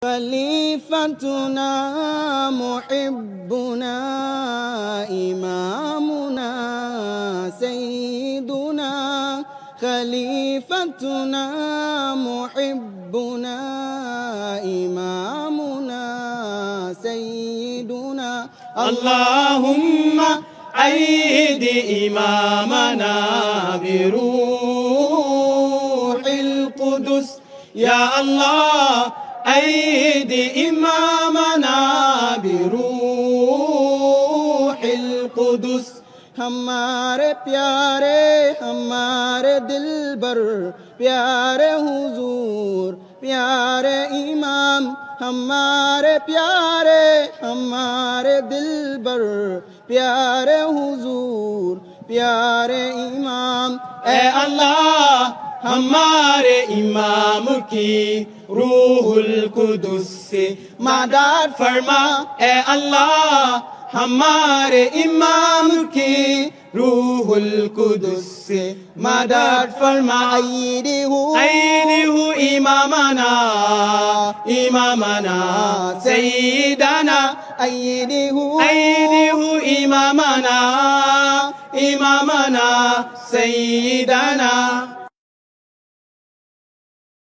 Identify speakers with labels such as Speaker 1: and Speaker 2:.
Speaker 1: خليفتنا محبنا إمامنا سيدنا خليفتنا محبنا إمامنا سيدنا
Speaker 2: اللهم أيد إمامنا بروح القدس يا الله أيد إمامنا بروح القدس
Speaker 1: हमारे प्यारे हमारे दिलबर प्यारे हुजूर प्यारे इमाम हमारे प्यारे हमारे दिलबर प्यारे हुजूर प्यारे इमाम
Speaker 2: ए अल्लाह हमारे इमाम की रूहुल कुदुस से मदद फरमा ए अल्लाह हमारे इमाम की रूहुल कुदुस से मदद फरमा
Speaker 1: अय्यिदहु
Speaker 2: इमामना इमामना सय्यिदना
Speaker 1: अय्यिदहु
Speaker 2: इमामना इमामना सय्यिदना